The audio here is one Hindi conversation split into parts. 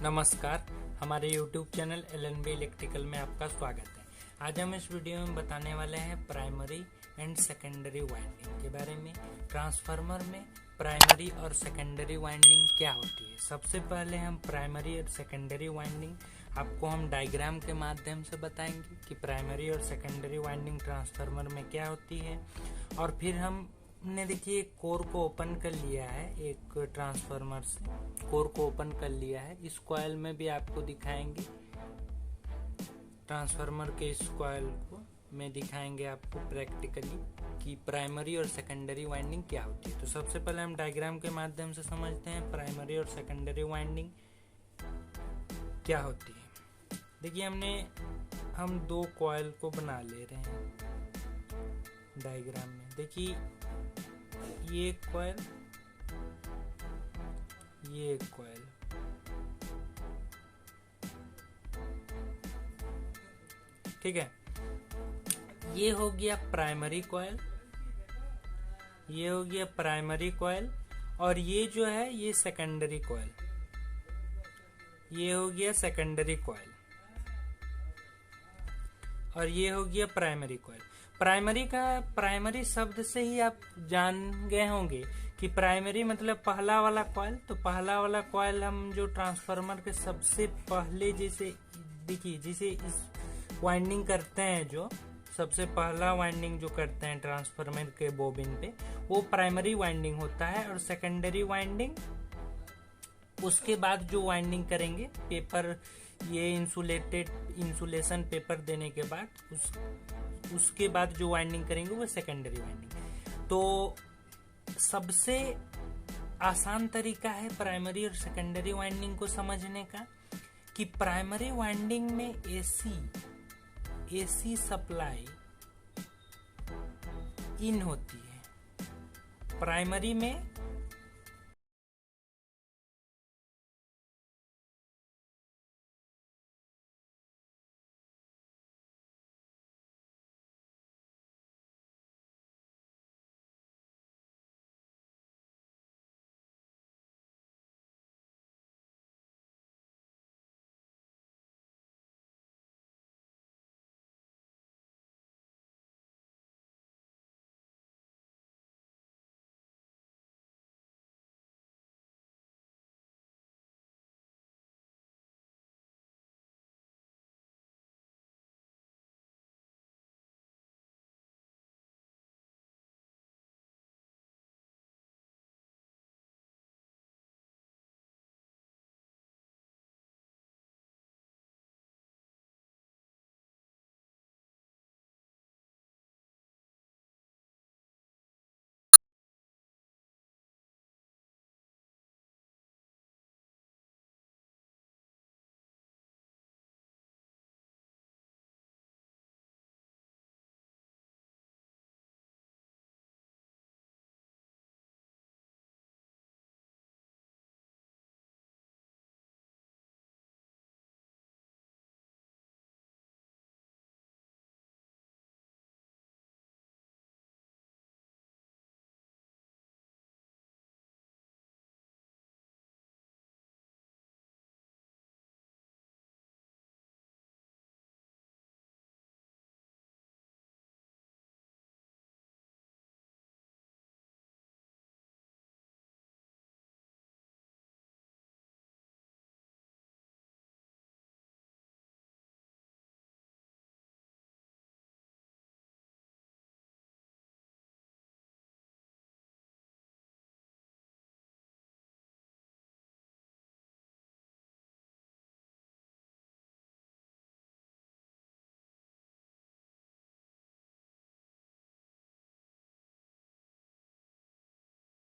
नमस्कार, हमारे YouTube चैनल LNB इलेक्ट्रिकल में आपका स्वागत है। आज हम इस वीडियो में बताने वाले हैं प्राइमरी एंड सेकेंडरी वाइंडिंग के बारे में। ट्रांसफार्मर में प्राइमरी और सेकेंडरी वाइंडिंग क्या होती है। सबसे पहले हम प्राइमरी और सेकेंडरी वाइंडिंग आपको हम डायग्राम के माध्यम से बताएंगे कि प्राइमरी और सेकेंडरी वाइंडिंग ट्रांसफार्मर में क्या होती है। और फिर हमने देखिए कोर को ओपन कर लिया है, एक ट्रांसफार्मर से कोर को ओपन कर लिया है। इस कॉइल में भी आपको दिखाएंगे, ट्रांसफार्मर के इस कॉइल को में दिखाएंगे आपको प्रैक्टिकली कि प्राइमरी और सेकेंडरी वाइंडिंग क्या होती है। तो सबसे पहले हम डायग्राम के माध्यम से समझते हैं प्राइमरी और सेकेंडरी वाइंडिंग क्या होती है। देखिए हम दो कॉइल को बना ले रहे हैं डायग्राम में। देखिए ये एक कॉइल, ये एक कॉइल, ठीक है। ये हो गया प्राइमरी कॉइल, ये हो गया प्राइमरी कॉइल, और ये जो है ये सेकेंडरी कॉइल, ये हो गया सेकेंडरी कॉइल, और ये हो गया प्राइमरी कॉइल। प्राइमरी शब्द से ही आप जान गए होंगे कि प्राइमरी मतलब पहला वाला कॉइल। तो पहला वाला कॉइल हम जो ट्रांसफार्मर के सबसे पहले जैसे देखिए जिसे इस वाइंडिंग करते हैं, जो सबसे पहला वाइंडिंग जो करते हैं ट्रांसफार्मर के बोबिन पे, वो प्राइमरी वाइंडिंग होता है। और सेकेंडरी वाइंडिंग उसके बाद जो वाइंडिंग करेंगे पेपर, ये इंसुलेशन पेपर देने के बाद उसके बाद जो वाइंडिंग करेंगे वो सेकेंडरी वाइंडिंग। तो सबसे आसान तरीका है प्राइमरी और सेकेंडरी वाइंडिंग को समझने का कि प्राइमरी वाइंडिंग में एसी सप्लाई इन होती है। प्राइमरी में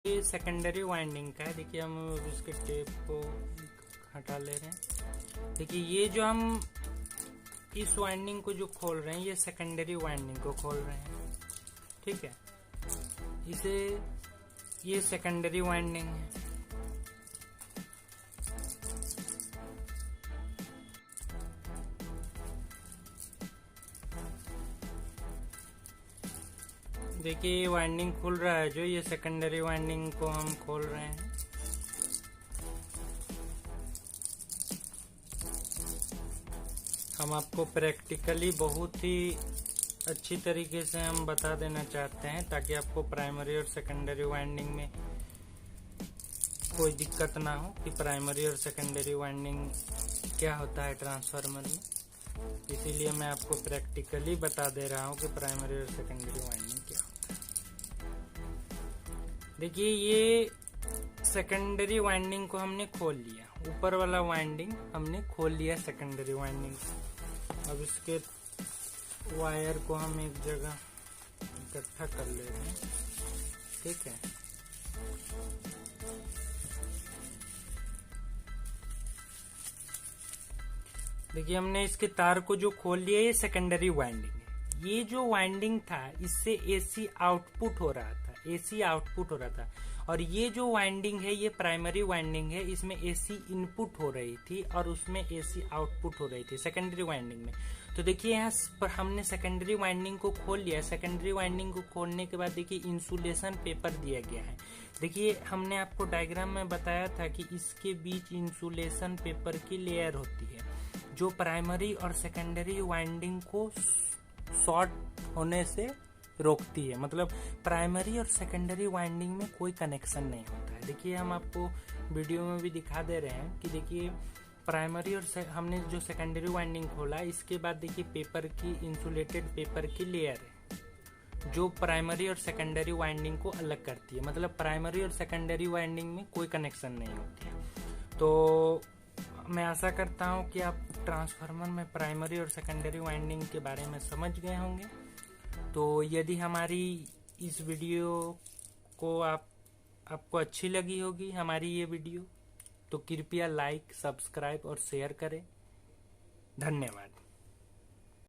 ये सेकेंडरी वाइंडिंग का है। देखिए हम इसके टेप को हटा ले रहे हैं। देखिए ये जो हम इस वाइंडिंग को जो खोल रहे हैं, ये सेकेंडरी वाइंडिंग को खोल रहे हैं, ठीक है। ये सेकेंडरी वाइंडिंग है। देखिए ये वाइंडिंग खुल रहा है, जो ये सेकेंडरी वाइंडिंग को हम खोल रहे हैं। हम आपको प्रैक्टिकली बहुत ही अच्छी तरीके से हम बता देना चाहते हैं ताकि आपको प्राइमरी और सेकेंडरी वाइंडिंग में कोई दिक्कत ना हो कि प्राइमरी और सेकेंडरी वाइंडिंग क्या होता है ट्रांसफार्मर में। इसीलिए मैं आपको प्रैक्टिकली बता दे रहा हूँ कि प्राइमरी और सेकेंडरी वाइंडिंग क्या होता है। देखिए, ये सेकेंडरी वाइंडिंग को हमने खोल लिया, ऊपर वाला वाइंडिंग हमने खोल लिया सेकेंडरी वाइंडिंग को। अब इसके वायर को हम एक जगह इकट्ठा कर ले रहे हैं, ठीक है। देखिए, हमने इसके तार को जो खोल लिया, ये सेकेंडरी वाइंडिंग है। ये जो वाइंडिंग था इससे एसी आउटपुट हो रहा था, एसी आउटपुट हो रहा था। और ये जो वाइंडिंग है ये प्राइमरी वाइंडिंग है, इसमें एसी इनपुट हो रही थी और उसमें एसी आउटपुट हो रही थी सेकेंडरी वाइंडिंग में। तो देखिए, यहाँ पर हमने सेकेंडरी वाइंडिंग को खोल लिया। सेकेंडरी वाइंडिंग को खोलने के बाद देखिए इंसुलेशन पेपर दिया गया है। देखिए, हमने आपको डायग्राम में बताया था कि इसके बीच इंसुलेशन पेपर की लेयर होती है जो प्राइमरी और सेकेंडरी वाइंडिंग को शॉर्ट होने से रोकती है। मतलब प्राइमरी और सेकेंडरी वाइंडिंग में कोई कनेक्शन नहीं होता है। देखिए, हम आपको वीडियो में भी दिखा दे रहे हैं कि देखिए प्राइमरी और हमने जो सेकेंडरी वाइंडिंग खोला, इसके बाद देखिए पेपर की, इंसुलेटेड पेपर की लेयर है जो प्राइमरी और सेकेंडरी वाइंडिंग को अलग करती है। मतलब प्राइमरी और सेकेंडरी वाइंडिंग में कोई कनेक्शन नहीं होती है। तो मैं आशा करता हूँ कि आप ट्रांसफार्मर में प्राइमरी और सेकेंडरी वाइंडिंग के बारे में समझ गए होंगे। तो यदि हमारी इस वीडियो को आपको अच्छी लगी होगी हमारी ये वीडियो, तो कृपया लाइक, सब्सक्राइब और शेयर करें। धन्यवाद।